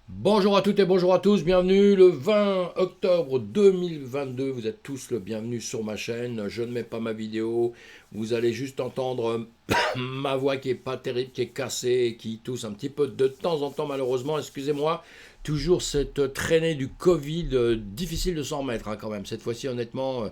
Bonjour à toutes et bonjour à tous, bienvenue le 20 octobre 2022, vous êtes tous le bienvenu sur ma chaîne, je ne mets pas ma vidéo, vous allez juste entendre ma voix qui est pas terrible, qui est cassée, qui tousse un petit peu de temps en temps malheureusement, excusez-moi, toujours cette traînée du Covid, difficile de s'en remettre quand même, cette fois-ci honnêtement,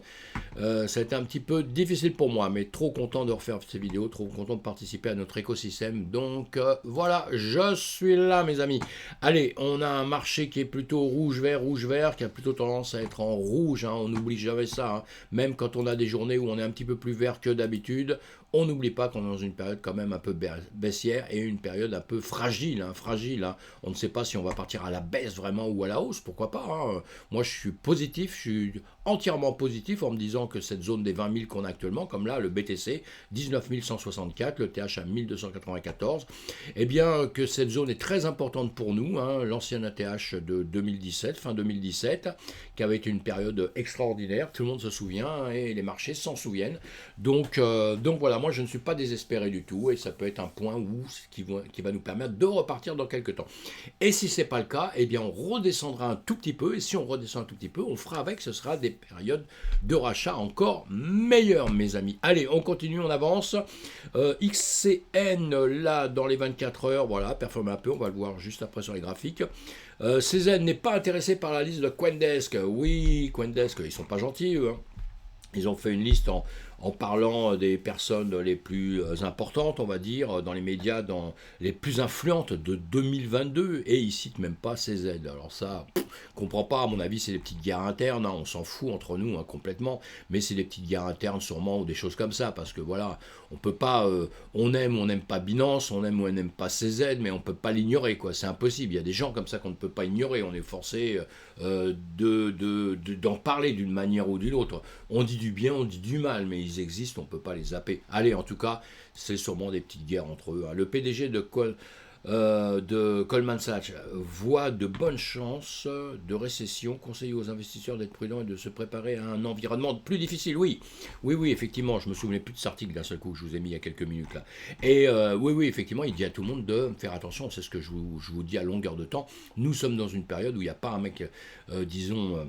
ça a été un petit peu difficile pour moi, mais trop content de refaire ces vidéos, trop content de participer à notre écosystème. Donc voilà, je suis là mes amis. Allez, on a un marché qui est plutôt rouge-vert, qui a plutôt tendance à être en rouge, hein, on n'oublie jamais ça. Hein. Même quand on a des journées où on est un petit peu plus vert que d'habitude, on n'oublie pas qu'on est dans une période quand même un peu baissière et une période un peu fragile. Fragile hein. On ne sait pas si on va partir à la baisse vraiment ou à la hausse, pourquoi pas. Hein. Moi je suis positif, je suis entièrement positif en me disant que cette zone des 20 000 qu'on a actuellement, comme là le BTC 19 164, le TH à 1294, eh bien que cette zone est très importante pour nous, hein, l'ancien ATH de 2017, fin 2017, qui avait été une période extraordinaire, tout le monde se souvient hein, et les marchés s'en souviennent. Donc voilà, moi je ne suis pas désespéré du tout et ça peut être un point qui va nous permettre de repartir dans quelques temps. Et si ce n'est pas le cas, eh bien on redescendra un tout petit peu et si on redescend un tout petit peu, on fera avec, ce sera des périodes de rachat encore meilleures mes amis. Allez, on continue, on avance. XCN là dans les 24 heures, voilà, performe un peu, on va le voir juste après sur les graphiques. CZ n'est pas intéressé par la liste de Coindesk. Oui, Coindesk, ils sont pas gentils eux. Hein. Ils ont fait une liste en parlant des personnes les plus importantes, on va dire, dans les médias, dans les plus influentes de 2022, et ils citent même pas CZ. Alors ça, comprends pas, à mon avis, c'est des petites guerres internes, hein, on s'en fout entre nous hein, complètement, mais c'est des petites guerres internes sûrement, ou des choses comme ça, parce que voilà, on peut pas, on aime ou on n'aime pas Binance, on aime ou on n'aime pas CZ, mais on peut pas l'ignorer, quoi, c'est impossible. Il y a des gens comme ça qu'on ne peut pas ignorer, on est forcé d'en parler d'une manière ou d'une autre. On dit du bien, on dit du mal, mais ils existent, on ne peut pas les zapper. Allez, en tout cas, c'est sûrement des petites guerres entre eux. Hein. Le PDG de Goldman Sachs voit de bonnes chances de récession, conseille aux investisseurs d'être prudents et de se préparer à un environnement plus difficile. Oui, oui, oui, effectivement, je me souvenais plus de cet article d'un seul coup que je vous ai mis il y a quelques minutes là. Et oui, oui, effectivement, il dit à tout le monde de faire attention, c'est ce que je vous dis à longueur de temps. Nous sommes dans une période où il n'y a pas un mec, disons,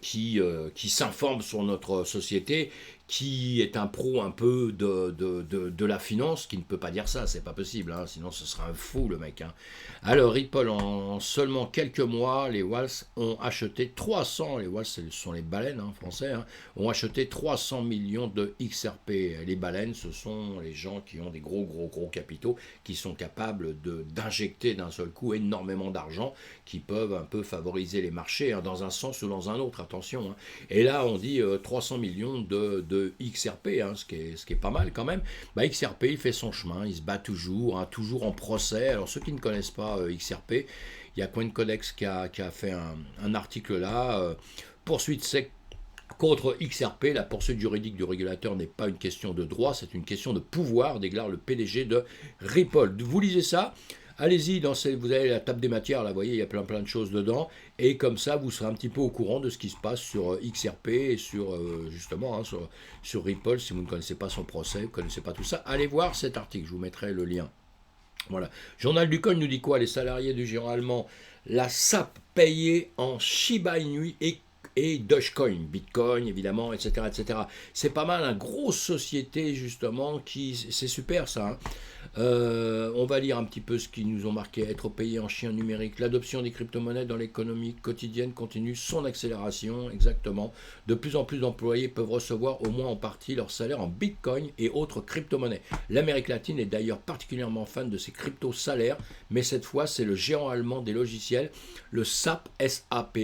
qui s'informe sur notre société, qui est un pro un peu de la finance, qui ne peut pas dire ça, c'est pas possible, hein, sinon ce serait un fou le mec. Hein. Alors Ripple, en seulement quelques mois, les Walls ont acheté 300, les Walls ce sont les baleines hein, français, hein, ont acheté 300 millions de XRP. Les baleines, ce sont les gens qui ont des gros capitaux, qui sont capables d'injecter d'un seul coup énormément d'argent, qui peuvent un peu favoriser les marchés hein, dans un sens ou dans un autre, attention. Hein. Et là, on dit 300 millions de XRP, hein, ce qui est pas mal quand même. Bah, XRP, il fait son chemin, il se bat toujours, hein, toujours en procès. Alors, ceux qui ne connaissent pas XRP, il y a CoinCodex qui a fait un article là. Poursuite sec contre XRP, la poursuite juridique du régulateur n'est pas une question de droit, c'est une question de pouvoir, déclare le PDG de Ripple. Vous lisez ça, allez-y, vous avez la table des matières, là, vous voyez, il y a plein de choses dedans, et comme ça, vous serez un petit peu au courant de ce qui se passe sur XRP et sur, justement, hein, sur Ripple, si vous ne connaissez pas son procès, vous ne connaissez pas tout ça, allez voir cet article, je vous mettrai le lien. Voilà. Journal du Coin nous dit quoi? Les salariés du géant allemand, la SAP payée en Shiba Inu et Dogecoin, Bitcoin évidemment, etc. etc. C'est pas mal, une grosse société justement c'est super ça. Hein. On va lire un petit peu ce qui nous ont marqué. Être payé en chien numérique. L'adoption des crypto-monnaies dans l'économie quotidienne continue son accélération, exactement. De plus en plus d'employés peuvent recevoir au moins en partie leur salaire en Bitcoin et autres crypto-monnaies. L'Amérique latine est d'ailleurs particulièrement fan de ces crypto-salaires, mais cette fois c'est le géant allemand des logiciels, le SAP, SAP,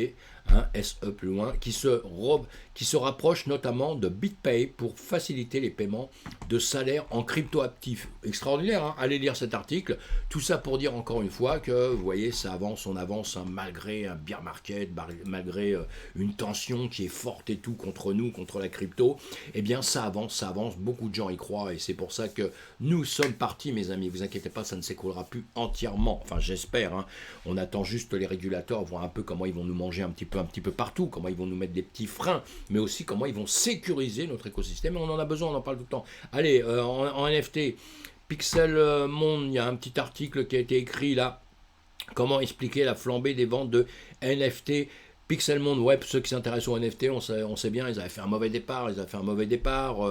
hein, SE plus loin, qui se rapproche notamment de BitPay pour faciliter les paiements de salaires en crypto-actifs. Extraordinaire, hein. Allez lire cet article. Tout ça pour dire encore une fois que, vous voyez, ça avance, on avance, hein, malgré un bear market, malgré une tension qui est forte et tout contre nous, contre la crypto, eh bien ça avance, beaucoup de gens y croient et c'est pour ça que nous sommes partis, mes amis. Vous inquiétez pas, ça ne s'écroulera plus entièrement. Enfin, j'espère. Hein. On attend juste les régulateurs, voir un peu comment ils vont nous manger un petit peu partout, comment ils vont nous mettre des petits freins, mais aussi comment ils vont sécuriser notre écosystème. Et on en a besoin, on en parle tout le temps. Allez, en NFT, Pixel Monde, il y a un petit article qui a été écrit là Comment expliquer la flambée des ventes de NFT? Pixelmon, ouais, ceux qui s'intéressent aux NFT, on sait bien, ils avaient fait un mauvais départ,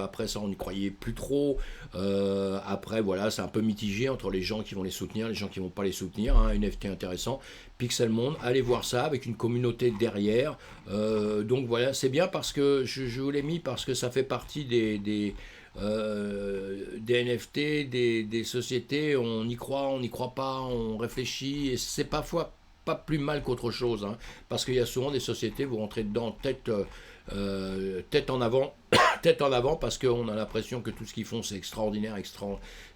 après ça, on n'y croyait plus trop. Après, voilà, c'est un peu mitigé entre les gens qui vont les soutenir, les gens qui vont pas les soutenir. Hein, NFT intéressant. Pixelmon, allez voir ça avec une communauté derrière. Donc voilà, c'est bien parce que je vous l'ai mis parce que ça fait partie des NFT, des sociétés, on y croit, on n'y croit pas, on réfléchit, et c'est parfois pas plus mal qu'autre chose, hein, parce qu'il y a souvent des sociétés, vous rentrez dedans tête en avant, tête en avant, parce qu'on a l'impression que tout ce qu'ils font c'est extraordinaire,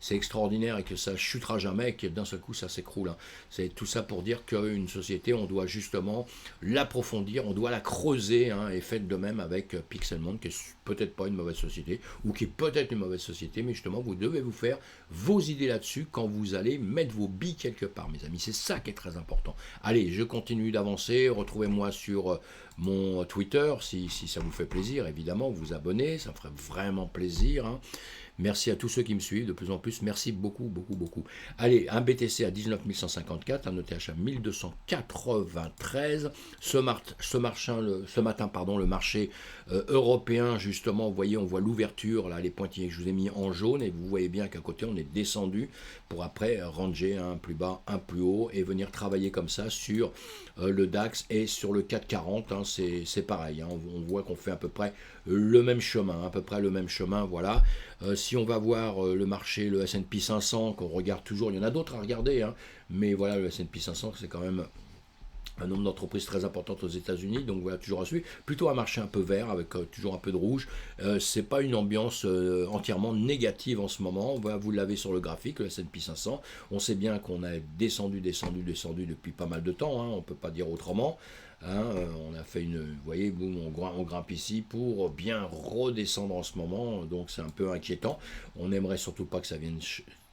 c'est extraordinaire et que ça chutera jamais, et que d'un seul coup ça s'écroule. Hein. C'est tout ça pour dire qu'une société, on doit justement l'approfondir, on doit la creuser, hein, et faites de même avec Pixelmon, qui est peut-être pas une mauvaise société, ou qui est peut-être une mauvaise société, mais justement vous devez vous faire vos idées là-dessus quand vous allez mettre vos billes quelque part, mes amis. C'est ça qui est très important. Allez, je continue d'avancer, retrouvez-moi sur mon Twitter, si ça vous fait plaisir, évidemment, vous abonnez, ça me ferait vraiment plaisir. Hein. Merci à tous ceux qui me suivent de plus en plus. Merci beaucoup, beaucoup, beaucoup. Allez, un BTC à 19 154, un ETH à 1293. Ce matin, le marché européen, justement, vous voyez, on voit l'ouverture, là, les pointillés que je vous ai mis en jaune, et vous voyez bien qu'à côté, on est descendu pour après ranger un plus bas, un plus haut, et venir travailler comme ça sur le DAX et sur le 440. Hein, c'est pareil, hein, on voit qu'on fait à peu près le même chemin, voilà. Si on va voir le marché, le S&P 500, qu'on regarde toujours, il y en a d'autres à regarder, hein, mais voilà, le S&P 500, c'est quand même un nombre d'entreprises très importantes aux États-Unis, donc voilà, toujours à suivre. Plutôt un marché un peu vert, avec toujours un peu de rouge. C'est pas une ambiance entièrement négative en ce moment. Voilà, vous l'avez sur le graphique, le S&P 500. On sait bien qu'on a descendu depuis pas mal de temps, hein, on peut pas dire autrement. Hein, on a fait vous voyez, boum, on grimpe ici pour bien redescendre en ce moment, donc c'est un peu inquiétant. On aimerait surtout pas que ça vienne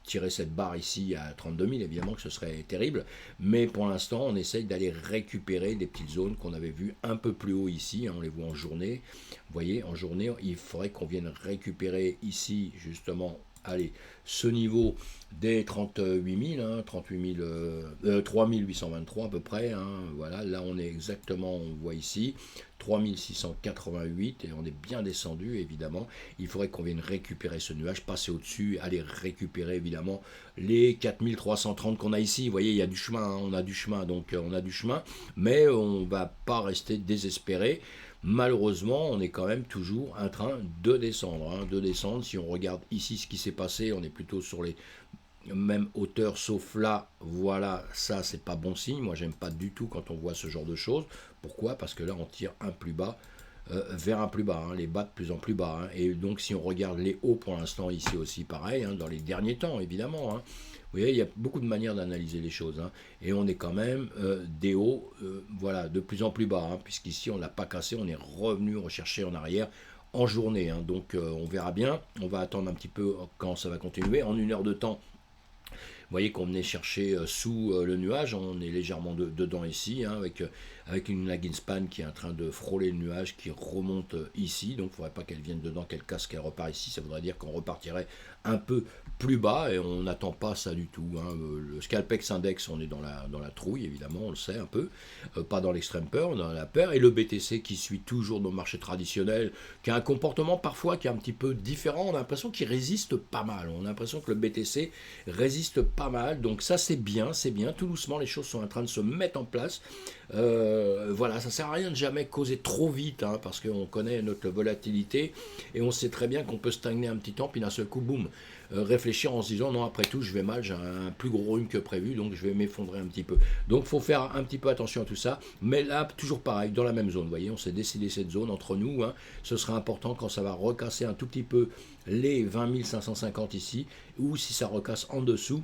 tirer cette barre ici à 32 000, évidemment que ce serait terrible, mais pour l'instant on essaye d'aller récupérer des petites zones qu'on avait vues un peu plus haut ici, hein, on les voit en journée, vous voyez, en journée il faudrait qu'on vienne récupérer ici justement, allez, ce niveau des 38 000, hein, 3823 à peu près, hein, voilà, là on est exactement, on voit ici, 3688 et on est bien descendu évidemment, il faudrait qu'on vienne récupérer ce nuage, passer au-dessus, aller récupérer évidemment les 4330 qu'on a ici, vous voyez il y a du chemin, hein, on a du chemin, mais on ne va pas rester désespéré. Malheureusement, on est quand même toujours en train de descendre. Hein, de descendre. Si on regarde ici ce qui s'est passé, on est plutôt sur les mêmes hauteurs, sauf là. Voilà, ça, c'est pas bon signe. Moi, j'aime pas du tout quand on voit ce genre de choses. Pourquoi? Parce que là, on tire un plus bas vers un plus bas, hein, les bas de plus en plus bas. Hein. Et donc, si on regarde les hauts pour l'instant, ici aussi, pareil, hein, dans les derniers temps, évidemment. Hein. Vous voyez, il y a beaucoup de manières d'analyser les choses. Hein. Et on est quand même des hauts, voilà, de plus en plus bas, hein, puisqu'ici, on ne l'a pas cassé, on est revenu rechercher en arrière en journée. Hein. Donc, on verra bien. On va attendre un petit peu quand ça va continuer. En une heure de temps, vous voyez qu'on venait chercher sous le nuage, on est légèrement dedans ici, hein, avec une lagging span qui est en train de frôler le nuage, qui remonte ici, donc il ne faudrait pas qu'elle vienne dedans, qu'elle casse, qu'elle repart ici, ça voudrait dire qu'on repartirait un peu plus bas, et on n'attend pas ça du tout. Hein. Le Scalpex Index, on est dans la trouille, évidemment, on le sait un peu, pas dans l'extrême peur, dans la peur, et le BTC qui suit toujours nos marchés traditionnels, qui a un comportement parfois qui est un petit peu différent, on a l'impression qu'il résiste pas mal, on a l'impression que le BTC résiste pas mal, donc ça c'est bien, tout doucement les choses sont en train de se mettre en place. Voilà, ça sert à rien de jamais causer trop vite, hein, parce qu'on connaît notre volatilité et on sait très bien qu'on peut stagner un petit temps, puis d'un seul coup, boum, réfléchir en se disant non, après tout, je vais mal, j'ai un plus gros rhume que prévu, donc je vais m'effondrer un petit peu. Donc il faut faire un petit peu attention à tout ça, mais là, toujours pareil, dans la même zone, vous voyez, on s'est décidé cette zone entre nous, hein, ce sera important quand ça va recasser un tout petit peu les 20 550 ici, ou si ça recasse en dessous,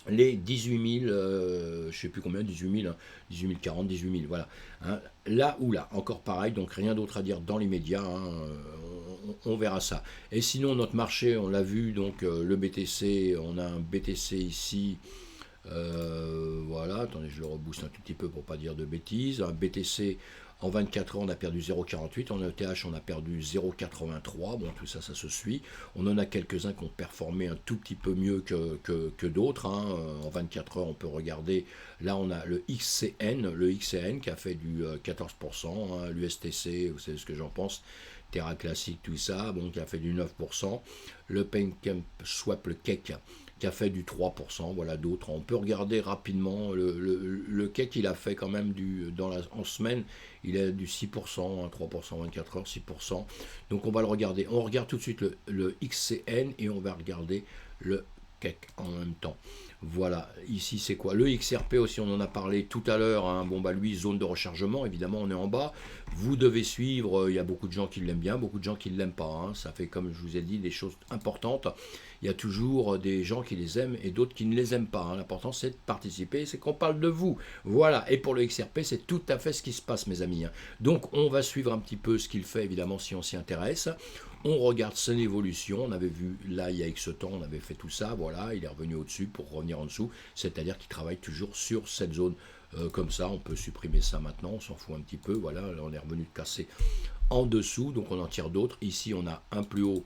les 18 000, je ne sais plus combien, 18 000, hein, 18 040, 18 000, voilà. Hein, là ou là, encore pareil, donc rien d'autre à dire dans les médias, hein, on verra ça. Et sinon, notre marché, on l'a vu, donc le BTC, on a un BTC ici, Voilà, attendez, je le rebooste un tout petit peu pour pas dire de bêtises. Un BTC en 24 heures, on a perdu 0,48. En ETH, on a perdu 0,83. Bon, tout ça, ça se suit. On en a quelques-uns qui ont performé un tout petit peu mieux que d'autres, hein. En 24 heures, on peut regarder. Là, on a le XCN qui a fait du 14%. Hein, l'USTC, vous savez ce que j'en pense. Terra Classic, tout ça, bon, qui a fait du 9%. Le Pancake Swap, le cake, qui a fait du 3%, voilà d'autres. On peut regarder rapidement, le cake il a fait quand même en semaine, il a du 6%, hein, 3%, 24 heures, 6%. Donc on va le regarder. On regarde tout de suite le XCN et on va regarder le cake en même temps. Voilà, ici c'est quoi? Le XRP aussi, on en a parlé tout à l'heure, hein. Bon bah lui, zone de rechargement, évidemment on est en bas. Vous devez suivre, il y a beaucoup de gens qui l'aiment bien, beaucoup de gens qui ne l'aiment pas, hein. Ça fait, comme je vous ai dit, des choses importantes. Il y a toujours des gens qui les aiment et d'autres qui ne les aiment pas, hein. L'important c'est de participer, c'est qu'on parle de vous. Voilà, et pour le XRP, c'est tout à fait ce qui se passe, mes amis, hein. Donc on va suivre un petit peu ce qu'il fait, évidemment, si on s'y intéresse. On regarde son évolution, on avait vu là il y a X temps, on avait fait tout ça, voilà, il est revenu au-dessus pour revenir en dessous, c'est-à-dire qu'il travaille toujours sur cette zone comme ça. On peut supprimer ça maintenant, on s'en fout un petit peu, voilà, là, on est revenu de casser en dessous, donc on en tire d'autres. Ici on a un plus haut,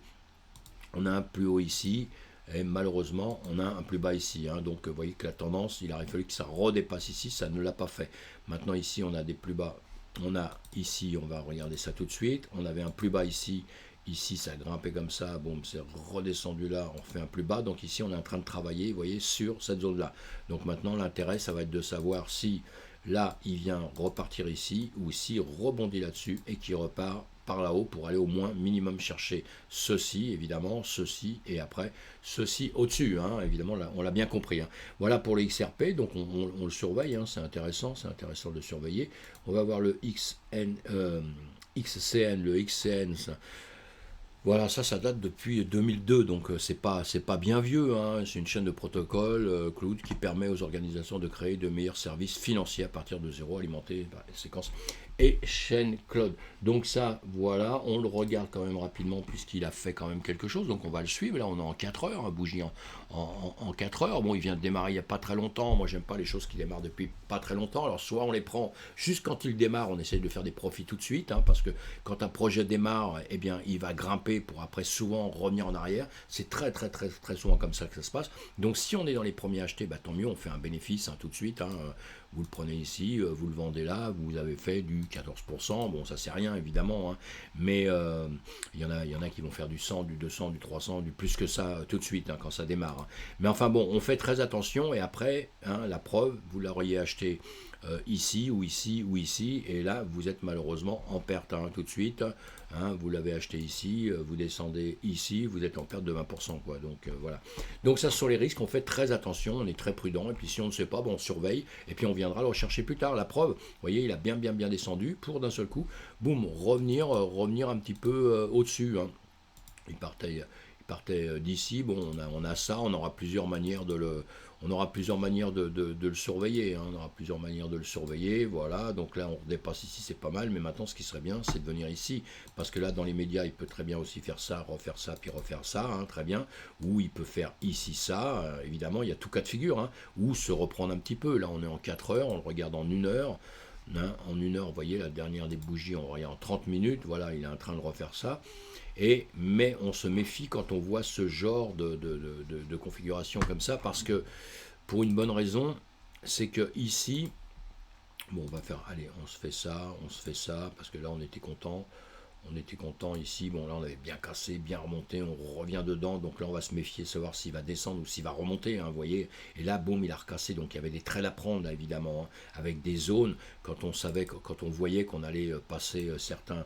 ici, et malheureusement on a un plus bas ici, hein. Donc vous voyez que la tendance, il aurait fallu que ça redépasse ici, ça ne l'a pas fait. Maintenant ici on a des plus bas, on a ici, on va regarder ça tout de suite, on avait un plus bas ici. Ici, ça a grimpé comme ça, bon, c'est redescendu là, on fait un plus bas. Donc ici, on est en train de travailler, vous voyez, sur cette zone-là. Donc maintenant, l'intérêt, ça va être de savoir si là, il vient repartir ici, ou s'il rebondit là-dessus et qu'il repart par là-haut pour aller au moins minimum chercher ceci, évidemment, ceci, et après ceci au-dessus, hein, évidemment, là, on l'a bien compris, hein. Voilà pour le XRP, donc on le surveille, hein, c'est intéressant de le surveiller. On va voir le XCN, le XCN, ça. Voilà, ça date depuis 2002, donc c'est pas bien vieux, hein. C'est une chaîne de protocole cloud qui permet aux organisations de créer de meilleurs services financiers à partir de zéro, alimentés par les séquences et chaîne cloud. Donc ça, voilà, on le regarde quand même rapidement puisqu'il a fait quand même quelque chose, donc on va le suivre. Là, on est en 4 heures, un bougie en 4 heures. Bon, il vient de démarrer il n'y a pas très longtemps. Moi, j'aime pas les choses qui démarrent depuis pas très longtemps. Alors, soit on les prend juste quand il démarre, on essaye de faire des profits tout de suite, hein, parce que quand un projet démarre, eh bien, il va grimper pour après souvent revenir en arrière. C'est très souvent comme ça que ça se passe. Donc, si on est dans les premiers achetés, bah, tant mieux, on fait un bénéfice, hein, tout de suite, hein. Vous le prenez ici, vous le vendez là, vous avez fait du 14%, bon ça c'est rien évidemment, hein, mais il y en a qui vont faire du 100, du 200, du 300, du plus que ça tout de suite, hein, quand ça démarre, hein. Mais enfin bon, on fait très attention et après, hein, la preuve, vous l'auriez acheté ici ou ici ou ici, et là vous êtes malheureusement en perte, hein, tout de suite, hein, vous l'avez acheté ici, vous descendez ici, vous êtes en perte de 20%, quoi. Donc voilà. Donc ça, ce sont les risques, on fait très attention, on est très prudent, et puis si on ne sait pas, bon, on surveille, et puis on viendra le rechercher plus tard. La preuve, vous voyez, il a bien descendu, pour d'un seul coup, boum, revenir un petit peu au-dessus, hein. Il partait d'ici. Bon, on a ça, on aura plusieurs manières de le, de le surveiller, hein. On aura plusieurs manières de le surveiller. Voilà, donc là, on dépasse ici, c'est pas mal. Mais maintenant, ce qui serait bien, c'est de venir ici. Parce que là, dans les médias, il peut très bien aussi faire ça, puis refaire ça, hein, très bien. Ou il peut faire ici ça. Évidemment, il y a tout cas de figure, hein. Ou se reprendre un petit peu. Là, on est en 4 heures, on le regarde en 1 heure. Hein, en 1 heure, vous voyez, la dernière des bougies, on regarde en 30 minutes. Voilà, il est en train de refaire ça. Mais on se méfie quand on voit ce genre de configuration comme ça, parce que pour une bonne raison, c'est que ici, bon, on va faire, allez, on se fait ça, parce que là on était content. Ici, bon là on avait bien cassé, bien remonté, on revient dedans, donc là on va se méfier, savoir s'il va descendre ou s'il va remonter, hein, vous voyez, et là boum, il a recassé, donc il y avait des trails à prendre là, évidemment, hein, avec des zones, quand on voyait qu'on allait passer certaines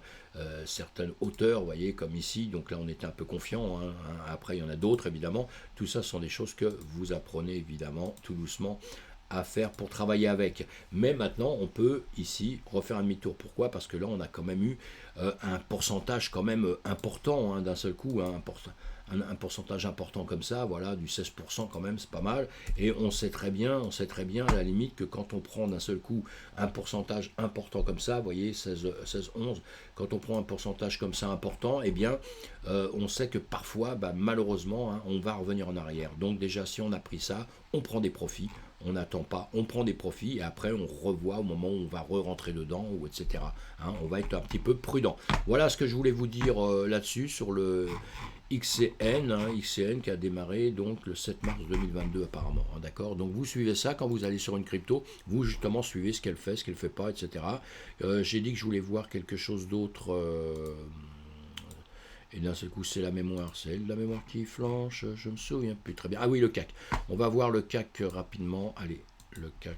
hauteurs, vous voyez, comme ici, donc là on était un peu confiant, hein. Après il y en a d'autres évidemment, tout ça sont des choses que vous apprenez évidemment tout doucement à faire pour travailler avec. Mais maintenant, on peut ici refaire un demi-tour. Pourquoi? Parce que là, on a quand même eu un pourcentage quand même important, hein, d'un seul coup, hein, un pourcentage important comme ça, voilà, du 16% quand même, c'est pas mal. Et on sait très bien à la limite que quand on prend d'un seul coup un pourcentage important comme ça, vous voyez, 11, quand on prend un pourcentage comme ça important, eh bien, on sait que parfois, bah, malheureusement, hein, on va revenir en arrière. Donc déjà, si on a pris ça, on prend des profits. on n'attend pas, on prend des profits et après on revoit au moment où on va re-rentrer dedans, ou etc. Hein, on va être un petit peu prudent. Voilà ce que je voulais vous dire là-dessus sur le XCN, hein, XCN qui a démarré donc le 7 mars 2022 apparemment, hein, d'accord. Donc vous suivez ça quand vous allez sur une crypto, vous justement suivez ce qu'elle fait, ce qu'elle fait pas, etc. J'ai dit que je voulais voir quelque chose d'autre. Et d'un seul coup, c'est la mémoire. C'est la mémoire qui flanche. Je me souviens plus très bien. Ah oui, le CAC. On va voir le CAC rapidement. Allez, le CAC.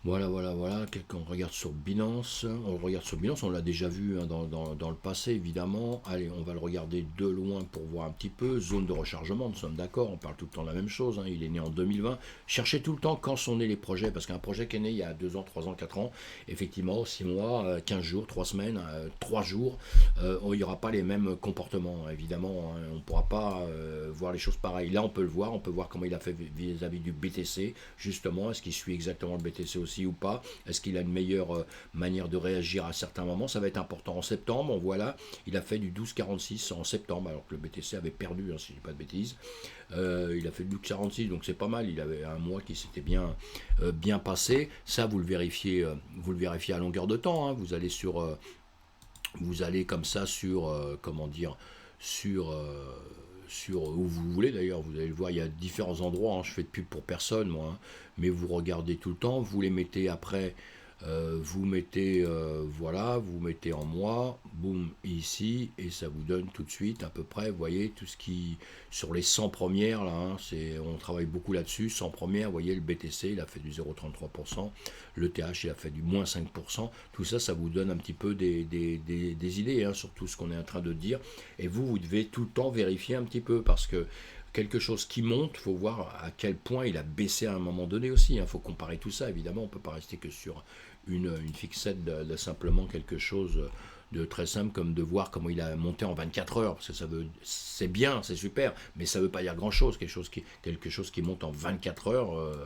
Voilà, voilà, voilà. On regarde sur Binance. On regarde sur Binance. On l'a déjà vu hein, dans le passé, évidemment. Allez, on va le regarder de loin pour voir un petit peu. Zone de rechargement, nous sommes d'accord. On parle tout le temps de la même chose. Hein. Il est né en 2020. Cherchez tout le temps quand sont nés les projets. Parce qu'un projet qui est né il y a 2 ans, 3 ans, 4 ans, effectivement, 6 mois, 15 jours, 3 semaines, 3 jours, il n'y aura pas les mêmes comportements, évidemment. Hein. On ne pourra pas voir les choses pareilles. Là, on peut le voir. On peut voir comment il a fait vis-à-vis du BTC. Justement, est-ce qu'il suit exactement le BTC aussi ou pas? Est-ce qu'il a une meilleure manière de réagir à certains moments? Ça va être important. En septembre, on voit là, il a fait du 12,46 en septembre, alors que le BTC avait perdu, hein, si je ne dis pas de bêtises. Il a fait du 12,46, donc c'est pas mal. Il avait un mois qui s'était bien passé. Ça, vous le vérifiez à longueur de temps. Hein. Vous allez comme ça sur, comment dire, sur où vous voulez d'ailleurs, vous allez le voir, il y a différents endroits, hein, je fais de pub pour personne moi, hein, mais vous regardez tout le temps, vous les mettez après, vous mettez, voilà, vous mettez en mois, boum, ici, et ça vous donne tout de suite à peu près, vous voyez, tout ce qui, sur les 100 premières, là, hein, on travaille beaucoup là-dessus, 100 premières, vous voyez, le BTC, il a fait du 0,33%, le TH, il a fait du moins 5%, tout ça, ça vous donne un petit peu des idées, hein, sur tout ce qu'on est en train de dire, et vous devez tout le temps vérifier un petit peu, parce que quelque chose qui monte, il faut voir à quel point il a baissé à un moment donné aussi. Il faut comparer tout ça, évidemment. On ne peut pas rester que sur une fixette de simplement quelque chose de très simple comme de voir comment il a monté en 24 heures. Parce que c'est bien, c'est super, mais ça ne veut pas dire grand-chose. Quelque chose qui monte en 24 heures,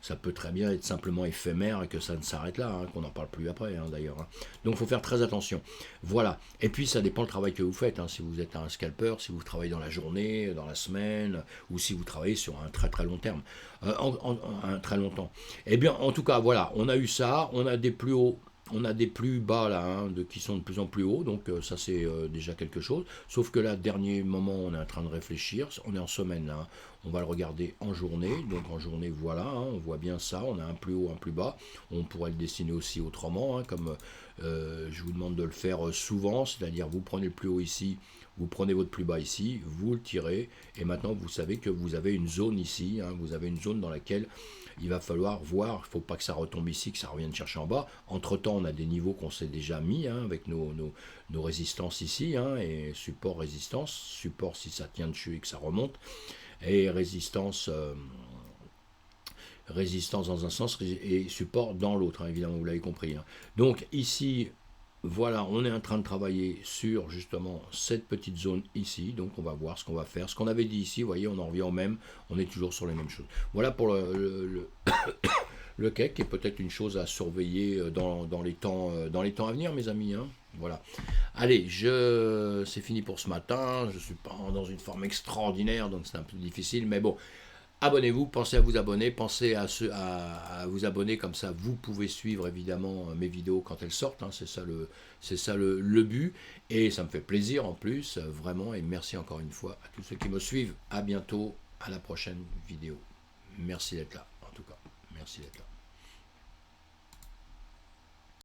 ça peut très bien être simplement éphémère et que ça ne s'arrête là, hein, qu'on n'en parle plus après, hein, d'ailleurs. Hein. Donc il faut faire très attention. Voilà. Et puis ça dépend du travail que vous faites. Hein. Si vous êtes un scalper, si vous travaillez dans la journée, dans la semaine, ou si vous travaillez sur un très très long terme, un très longtemps. Eh bien, en tout cas, voilà, on a eu ça, on a des plus hauts. On a des plus bas là, hein, qui sont de plus en plus hauts, donc ça c'est déjà quelque chose. Sauf que là, dernier moment, on est en train de réfléchir. On est en semaine là, hein. On va le regarder en journée. Donc en journée, voilà, hein, on voit bien ça. On a un plus haut, un plus bas. On pourrait le dessiner aussi autrement, hein, comme je vous demande de le faire souvent, c'est-à-dire vous prenez le plus haut ici, vous prenez votre plus bas ici, vous le tirez, et maintenant vous savez que vous avez une zone ici, hein, vous avez une zone dans laquelle il va falloir voir, il ne faut pas que ça retombe ici, que ça revienne chercher en bas. Entre-temps, on a des niveaux qu'on s'est déjà mis, hein, avec nos résistances ici, hein, et support, résistance, support si ça tient dessus et que ça remonte, et résistance... résistance dans un sens et support dans l'autre, hein, évidemment, vous l'avez compris. Hein. Donc ici, voilà, on est en train de travailler sur justement cette petite zone ici, donc on va voir ce qu'on va faire. Ce qu'on avait dit ici, vous voyez, on en revient au même, on est toujours sur les mêmes choses. Voilà pour le cake, qui est peut-être une chose à surveiller dans les temps à venir, mes amis. Hein. Voilà. Allez, c'est fini pour ce matin. Je ne suis pas dans une forme extraordinaire, donc c'est un peu difficile, mais bon. Abonnez-vous, pensez à vous abonner, pensez à vous abonner, comme ça vous pouvez suivre évidemment mes vidéos quand elles sortent, hein, c'est ça le but, et ça me fait plaisir en plus, vraiment, et merci encore une fois à tous ceux qui me suivent, à bientôt, à la prochaine vidéo. Merci d'être là, en tout cas, merci d'être là.